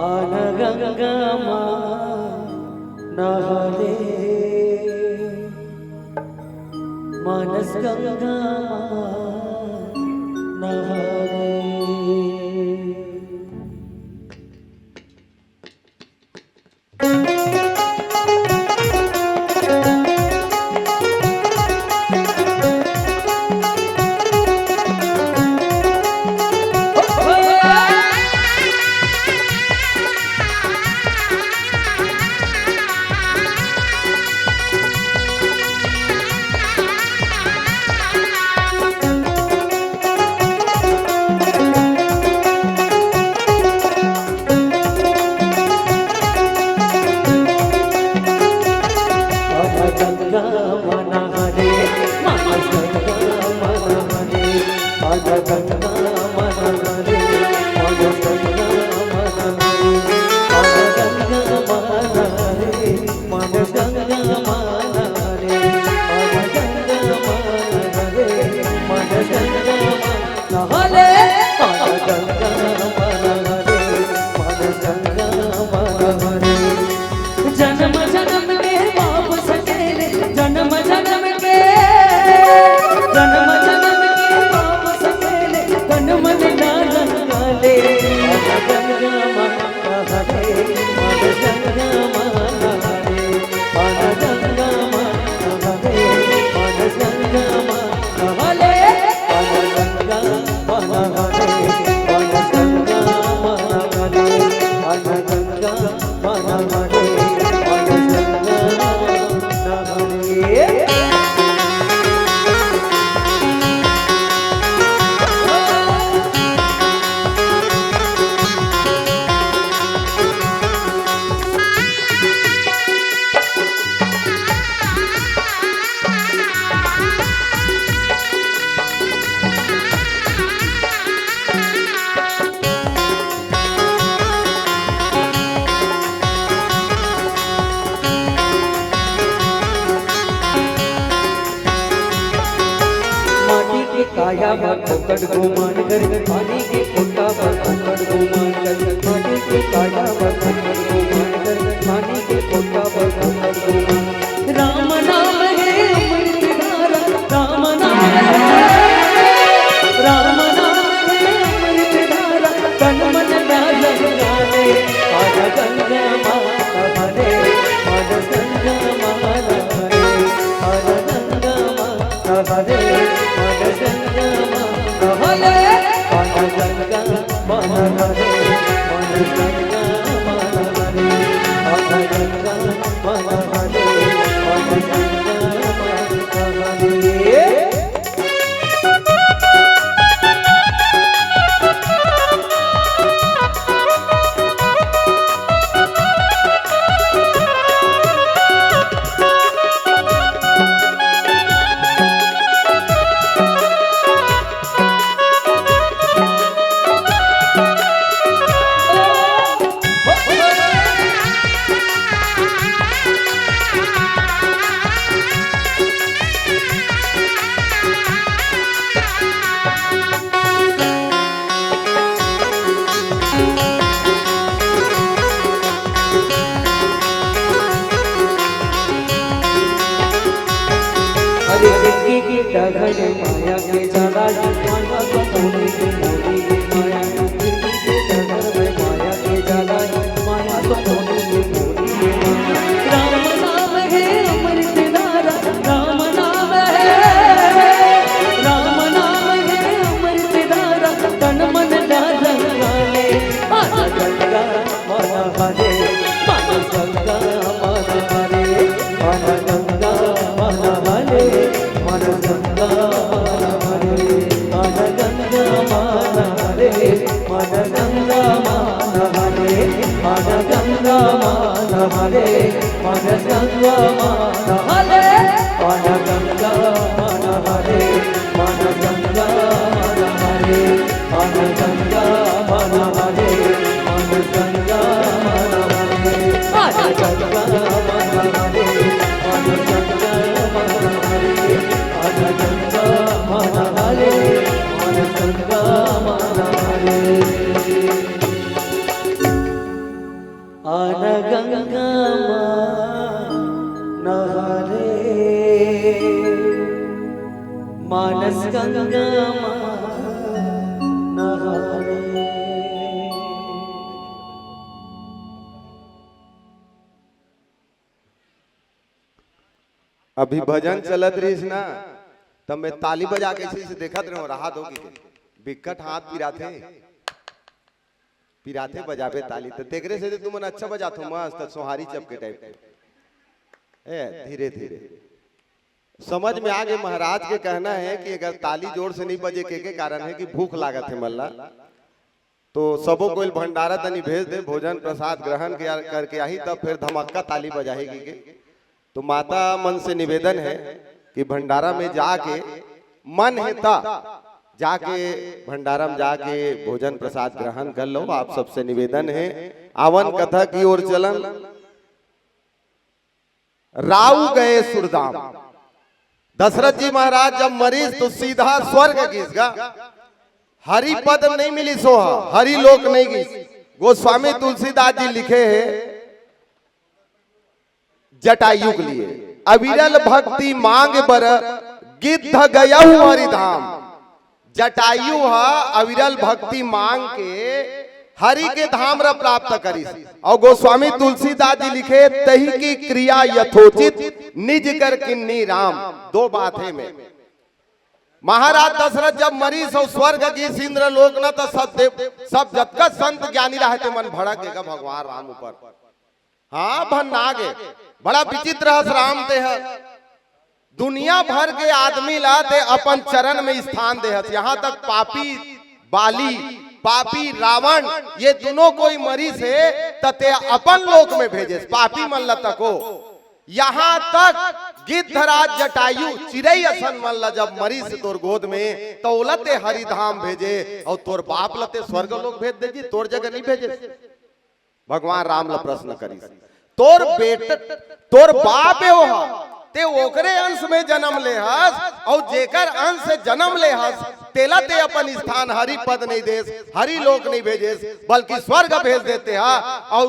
आना गंगा मनहारे, मानस गंगा नहारे। काया पर पकड़ गुमान कर, पानी के कोटा पर पकड़ गुमान कर, पानी के काया पर पकड़ गुमान कर, पानी के कोटा पर पकड़ गुमान। राम नाम है अमृत धारा, राम नाम है, राम नाम है अमृत धारा, तन मन डाल जाने। आजा गंगा माता हरे, आजा गंगा माता हरे, आजा गंगा माता हरे, आजा गंगा माता हरे, आजा गंगा माता हरे, आजा गंगा माता हरे, आजा गंगा माता हरे, आजा गंगा माता हरे। जिंदगी की डगर माया के जान जाला माया तो सोने की मोरी है माया जिंदगी के डगर में माया के जाला माया तो सोने की मोरी है माया राम नाम है अमृत धारा राम नाम है अमृत धारा तन मन डाले मन गंगा मन हरे मन गंगा मन हरे मन गंगा मन हरे मन गंगा मन हरे मन गंगा मन हरे मन गंगा मन हरे मन गंगा मन हरे मन गंगा मन हरे मन गंगा मन हरे मन गंगा मन हरे मन गंगा मन हरे मन गंगा मन हरे मन गंगा मन हरे मन गंगा मन हरे मन गंगा मन हरे मन गंगा मन हरे आन गंगा मन हरे मानस गंगा मन हरे। अभी भजन चलत रही ना तब मैं ताली बजा के इसी से देखत रहो राहत होगी बिकट हाथ पिराथे बजाबे ताली तो तेकरे से तुम अच्छा बजातो मस्त सोहारी चपके टाइप के धीरे धीरे समझ में आ गए। महाराज के कहना है कि अगर ताली जोर से नहीं बजे के कारण है कि भूख लागत है मल्ला तो सबो कोई भंडारा तनी भेज दे भोजन प्रसाद ग्रहण करके आई तब फिर धमाका ताली बजाएगी के। तो माता मन से निवेदन है कि भंडारा में जाके मन है ता जाके भंडारा में जाके भोजन प्रसाद ग्रहण कर लो। आप सबसे निवेदन है आवन कथा की ओर चलन। राव गए सुरदाम दशरथ जी महाराज जब मरीज तो सीधा स्वर्ग घिसगा हरि पद नहीं मिली सोहा हरि लोक नहीं घिस। गोस्वामी तुलसीदास जी लिखे हैं जटायु के लिए अविरल भक्ति मांग बर गिद्ध गया हरिधाम। जटायु अविरल भक्ति मांग के हरि के धाम रा प्राप्त करी। और गोस्वामी तुलसीदास जी लिखे तही की क्रिया यथोचित निज कर किन्नी राम। दो बात है में महाराज दशरथ जब मरीज हो स्वर्ग की इंद्र लोक न तो सब जतका संत ज्ञानी रहते मन भड़क गएगा भगवान राम ऊपर। हाँ भन्ना गे बड़ा विचित्र हस राम ते है दुनिया भर के आदमी लाते अपन चरण में स्थान दे। यहाँ तक पापी बाली पापी रावण ये दोनों कोई मरीज है तते अपन लोक में भेजे पापी मन लतको। यहाँ तक गिद्धराज जटायु चिरई असन मन ला जब मरीज तोर गोद में तो लते हरिधाम भेजे और तोर बाप लते स्वर्ग लोक भेज देजी तोर जगह नहीं भेजे। भगवान राम ला प्रश्न करी तोर बेटा तोर बाप है वो ते ओकरे अंश में जन्म ले हस और जेकर अंश से जन्म ले हस तेला ते अपन स्थान हरि पद नहीं देस हरि लोक नहीं भेजेस बल्कि स्वर्ग भेज देते हैं और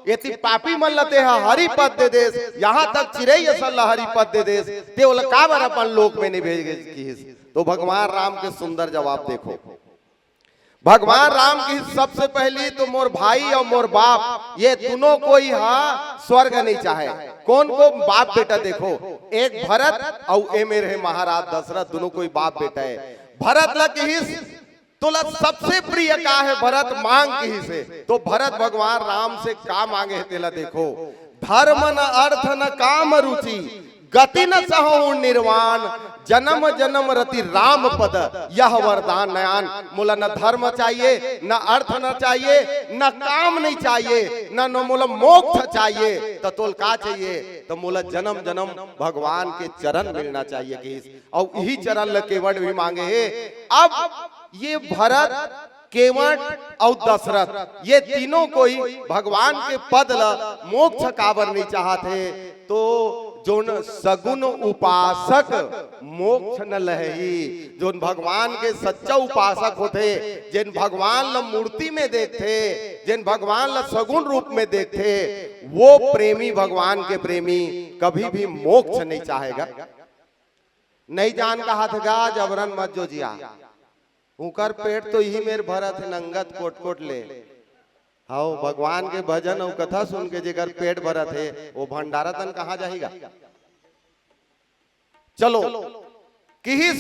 यति पापी मन लते हैं हरि पद दे देस। यहाँ तक चिरई असल हरि पद दे देस ते ओला काबर अपन लोक में नहीं भेज की। तो भगवान राम के सुंदर जवाब देखो। भगवान राम की सबसे पहली तो मोर भाई और मोर बाप ये दोनों कोई स्वर्ग नहीं चाहे। कौन को बाप बेटा देखो एक भरत और ए मेरे महाराज दशरथ दोनों कोई बाप बेटा है। भरत लगिस तो सबसे प्रिय का है भरत मांग की से तो भरत भगवान राम से का मांगे है तेला देखो धर्म न अर्थ न काम रुचि गति न सहो निर्वाण जन्म जन्म रति राम पद यह वरदान नयान। मोला न धर्म चाहिए न अर्थ न चाहिए न काम नहीं चाहिए न मोला मोक्ष चाहिए तो तोल का चाहिए तो मोला जन्म जन्म भगवान के चरण मिलना चाहिए कि और यही चरण ल केवट भी मांगे है। अब ये भरत केवट और दशरथ ये तीनों कोई भगवान के पद ल मोक्ष काबर नहीं चाहते तो जो सगुन उपासक मोक्ष न लही। जो भगवान के सच्चा उपासक होते जिन भगवान ल मूर्ति में देखते जिन भगवान ल सगुन रूप में देखते वो प्रेमी भगवान के प्रेमी कभी भी मोक्ष नहीं चाहेगा। नहीं जान का हाथ गा जबरन मत जो जिया, उकर पेट तो यही मेर भरत है नंगत कोट कोट ले। हाउ भगवान के भजन और कथा सुन के जेकर पेट भरत है वो भंडारा तन कहाँ जाएगा। चलो किहिस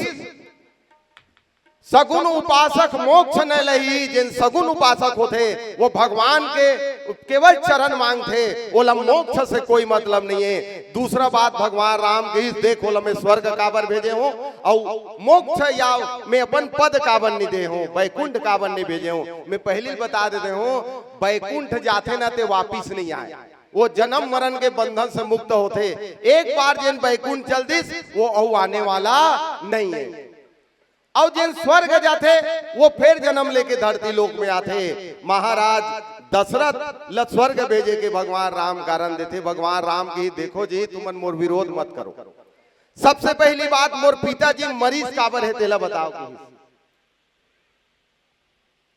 सगुन उपासक मोक्ष न लही, जिन सगुन उपासक होते वो भगवान के केवल चरण मांगते, बोला मोक्ष से कोई मतलब नहीं है। दूसरा बात भगवान राम की देखो मैं स्वर्ग काबर भेजे हूँ और मोक्ष या मैं अपन पद काबर नहीं दे हूँ, बैकुंठ काबर नहीं भेजे हूँ। मैं पहले बता देते हूँ बैकुंठ जाते ना ते वापिस नहीं आए, वो जन्म मरण के बंधन से मुक्त होते। एक बार जिन बैकुंठ चल दिस वो औ आने वाला नहीं है, और जिन स्वर्ग जाते वो फिर जन्म लेके धरती लोक में आते। महाराज दशरथ ल स्वर्ग भेजे के भगवान राम कारण देते। भगवान राम की देखो जी तुमन मोर विरोध मत करो। सबसे पहली बात मोर पिताजी मरीज काबर है तेला बताओ।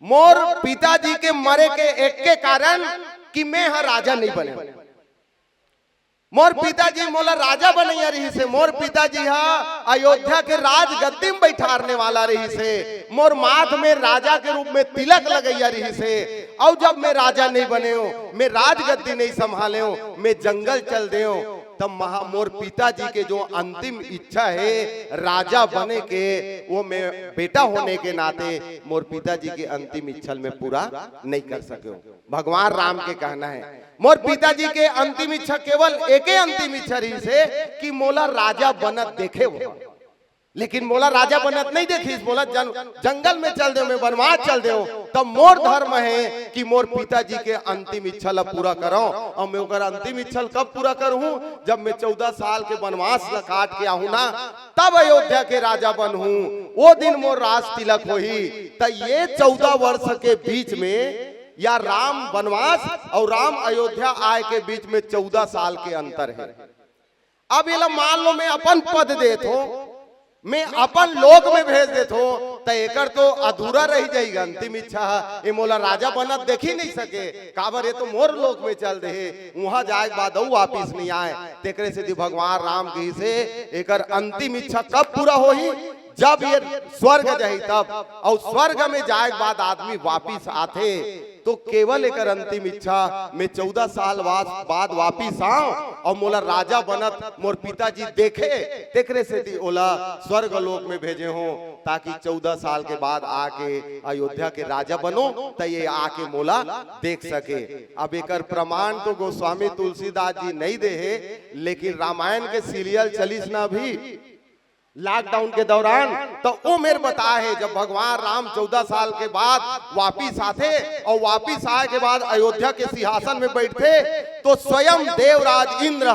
मोर पिताजी के मरे के एक के कारण कि मैं हा राजा नहीं बने। मोर पिताजी मोला राजा बनैया रही से, मोर पिताजी हा अयोध्या के राज गद्दी में बैठारने वाला रही से, मोर माथ में राजा के रूप में तिलक लगैया रही से। और जब मैं राजा नहीं बने हो, मैं राज गद्दी नहीं संभाले हो, मैं जंगल चल दे हो, तब मोर पिताजी के जो अंतिम इच्छा है राजा बने के, वो मैं बेटा होने के नाते मोर पिताजी के अंतिम इच्छा में पूरा नहीं कर सके हो। भगवान राम के कहना है मोर पिताजी के अंतिम इच्छा केवल एक ही अंतिम इच्छा रही से कि मोला राजा बनत देखे हो, लेकिन मोला राजा बनत नहीं देखी। बोला जंगल में चल दे, मैं वनवास चल दे। तब मोर धर्म है कि मोर पिताजी के अंतिम इच्छा ला पूरा करो। और मैं ओकर अंतिम इच्छा कब पूरा करूं, जब मैं 14 साल के वनवास ला काट के आहूं ना, तब अयोध्या के राजा बनूं। वो दिन मोर राज तिलक होही। तो ये 14 वर्ष के बीच में या राम वनवास और राम अयोध्या आए के बीच में 14 साल के अंतर है। अब ये मान लो मैं अपन पद देत हो, मैं अपन लोक में भेज देता हूँ, तो एकर तो अधूरा रह जाएगा अंतिम इच्छा। ये मोला राजा बनत देखी नहीं सके, काबर ये तो मोर लोक में चल दे, वहां जाए के बाद वापिस नहीं आए। तेकरे से भगवान राम की से एकर अंतिम इच्छा कब पूरा होही, जब ये स्वर्ग जाही तब। और स्वर्ग में जाए के बाद आदमी वापिस आते तो केवल एक अंतिम इच्छा मैं 14 साल बाद वापिस आऊं और मोला राजा बनत मोर पिताजी देखे। तेकरे से ओला स्वर्ग लोक में भेजे हो ताकि 14 साल के बाद आके अयोध्या के राजा बनो, तो ये आके मोला देख सके। अब एक प्रमाण तो गोस्वामी तुलसीदास जी नहीं दे है, लेकिन रामायण के सीरियल चलिस ना भी लॉकडाउन के दौरान, तो वो मेरे बताया है जब भगवान राम 14 साल के बाद वापिस आते और वापिस आए के बाद अयोध्या के सिंहासन में बैठते, तो स्वयं देवराज इंद्र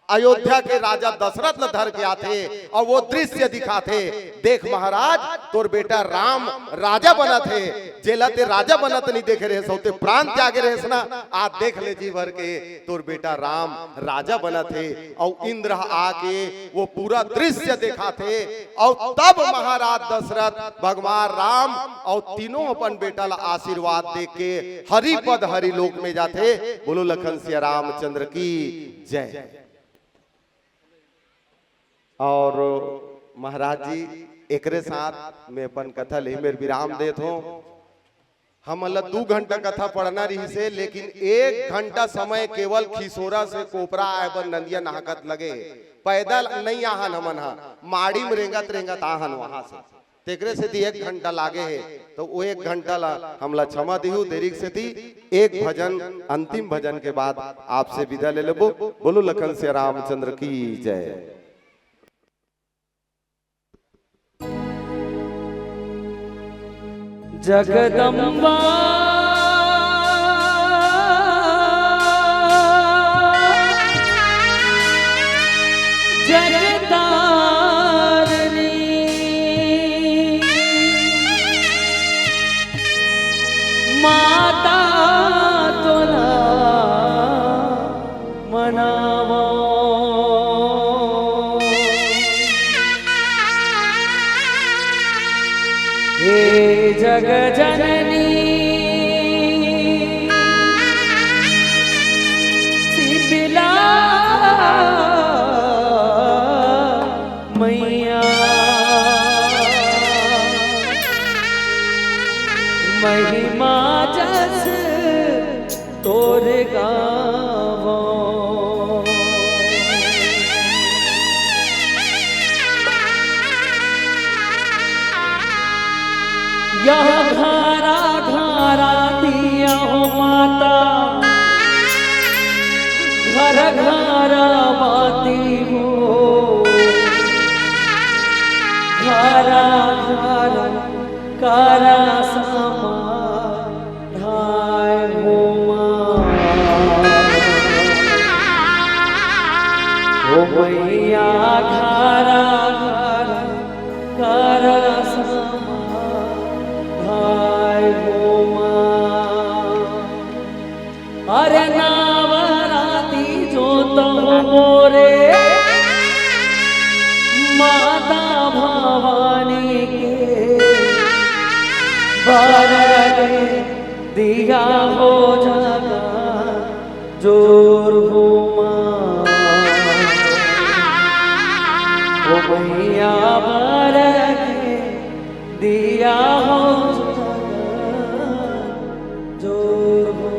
अयोध्या के राजा दशरथ न धर के आते और वो दृश्य दिखाते। देख महाराज तोर बेटा राम राजा बना थे, जेला ते राजा बनत नहीं देखे रहे सोते प्राण त्यागे रहे ना, आज देख ले जी भर के तोर बेटा राम राजा बना थे। और इंद्र आके वो पूरा दृश्य दिखाते और तब महाराज दशरथ भगवान राम और तीनों अपन बेटा ला आशीर्वाद दे के हरि पद हरि लोक में जाते। बोलो लखन सिया रामचंद्र की जय। और महाराज जी एकरे साथ में अपन कथा ले मेरे विराम देत हो। हम अल्लाह 2 घंटा कथा पढ़ना रही से, लेकिन 1 घंटा समय केवल खिसोरा से कोपरा आए बर नंदिया नहाकत लगे, पैदल नहीं आहन हमन हा माड़ी में रेंगत रेंगत आहन वहां से। तेकरे से 1 घंटा लागे है, तो वो 1 घंटा ला हमला क्षमा दिहु देरी से थी। एक भजन अंतिम भजन के बाद आपसे विदा ले लेबो। बोलो लखन सिया रामचंद्र की जय। जगदम्बा जगतारिणी माता तोला मनावो। हे जग जननी शीतला मैया महिमा जस तोरे गावो। यह घारा घारा दिया हो माता, घर घारा बाती हो, घारा घारा कारा समा ढाय हो मैया घारा घारा कारा समा ढाय हो। अरे नावराती जो तो मोरे माता भवानी के बारे दिया हो जागा जोर हो मैया बारे दिया हो जागा जोर हो।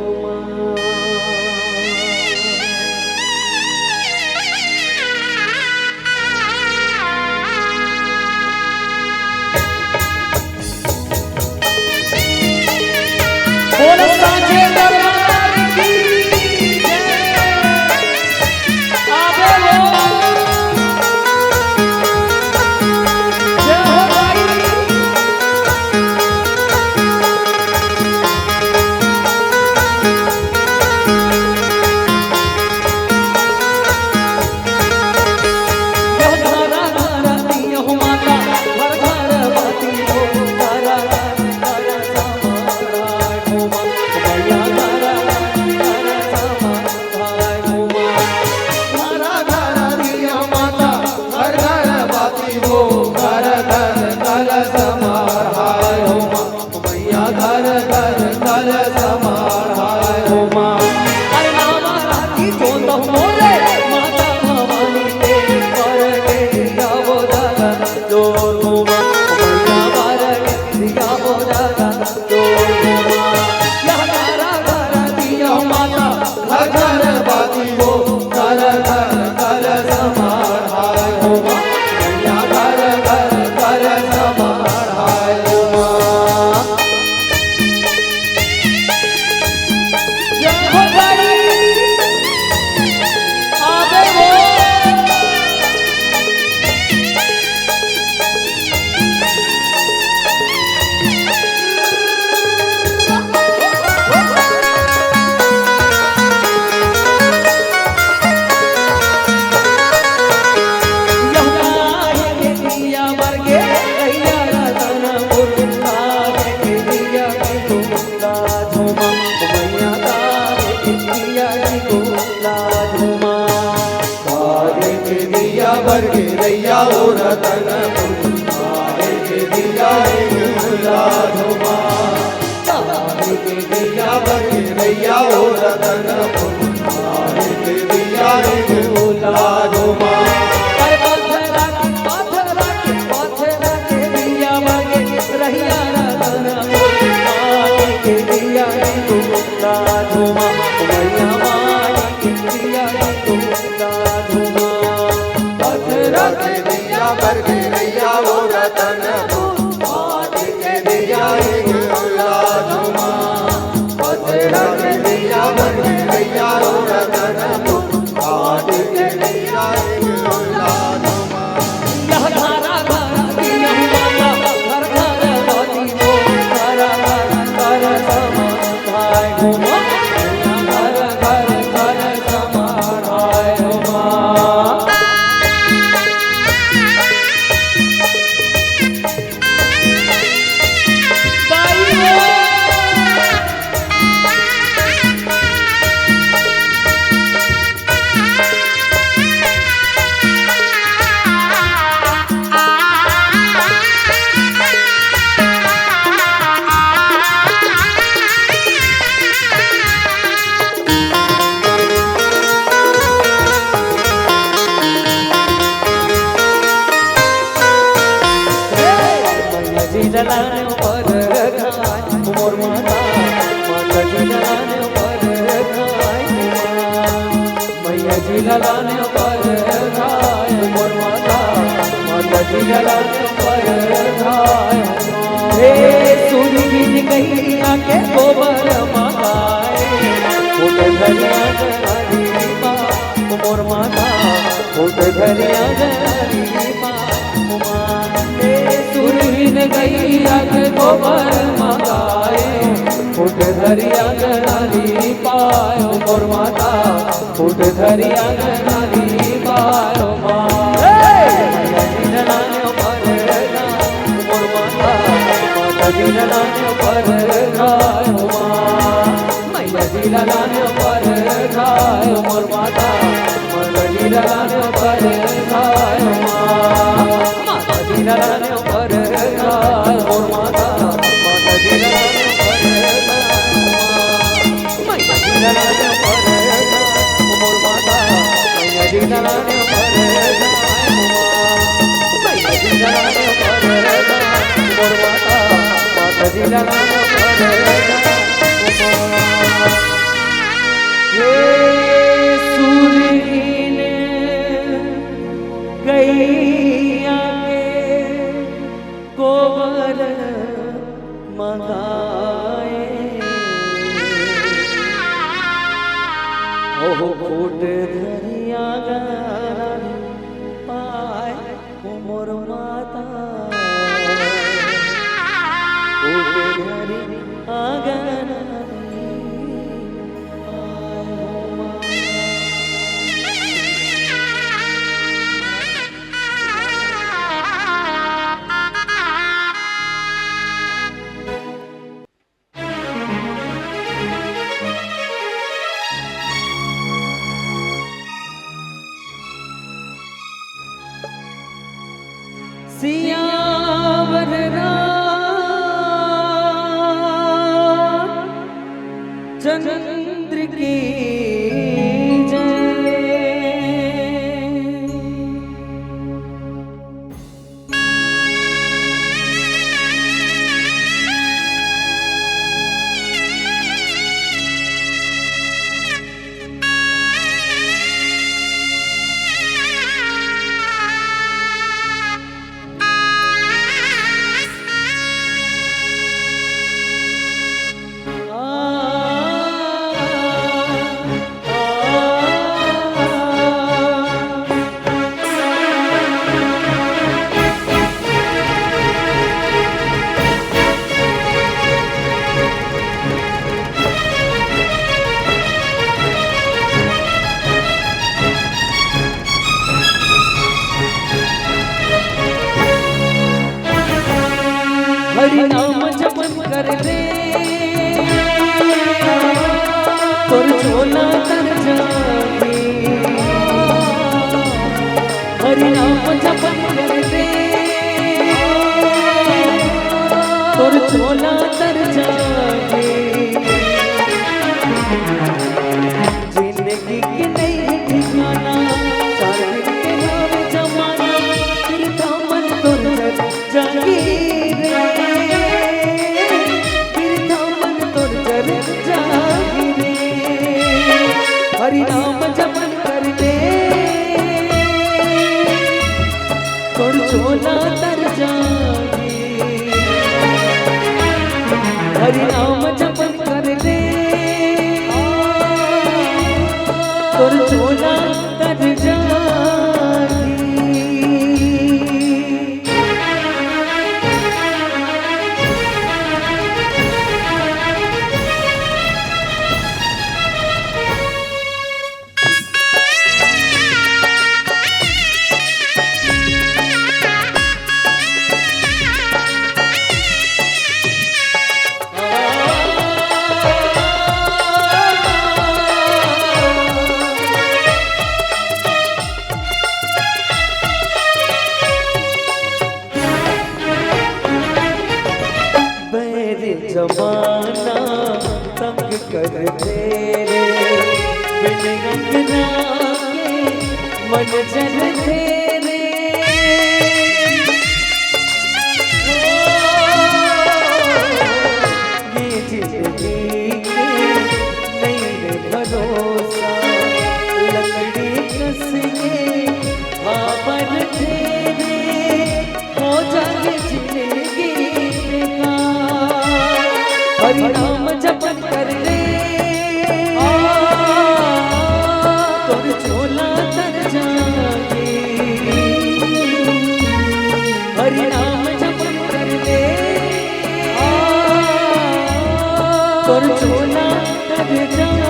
मोर माता माता जी लाने पर खाए मैया जी लाने पर खाए मोर माता माता जी लाने पर खाए हे सूरज गैया के गोबर मंगाए फूट धरिया गरी मोर माता फूट धरिया गरी सूरज गैया के गोबर मंगाए फूट धरिया गरी पायो मोर माता फूट धरिया गरी पायो लाने पर खायो मैया जी लाने पर खायो मोर माता माता जी लाने पर खायो माता जी लाने पर खायो मोर माता माता जी लाने पर मैया जी लाने पर मोर माता मैया जी लाने पर मैया जी लाने पर मोर माता सूरहीन गैया के गोबर मंगाए ओहो फूट धरिया पाए मोर माता सियावर चंद्र की जय हरि नाम जपन कर ले तोर झोला तर जागे हरि नाम जपन कर ले तोर झोला तर जागे जिंदगी की नहीं ठिकाना चार दिन के नाम जमाना फिर दामन तोर जागे हरि नाम जपन कर ले तोर झोला तर जागे हरि नाम जपन कर ले तोर झोला तर जागे जमाना तंग कर तेरे बिन अंगना के मन जल तेरे ये हरि नाम जपन कर ले तोर झोला तर जाए। हरि नाम जपन कर ले तोर झोला तर जाए।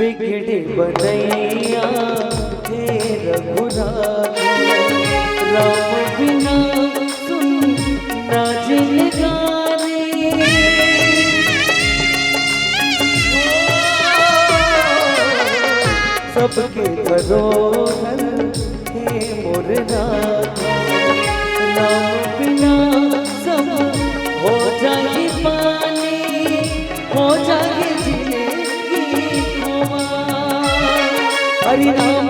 बिगड़े बनैया हे रघुराघव राम बिना सुन ना जिन गाने। सबके धरोहर हे मोर राघव राम बिना सब हो जाए पानी हो जाए जिंदगी हरि नाम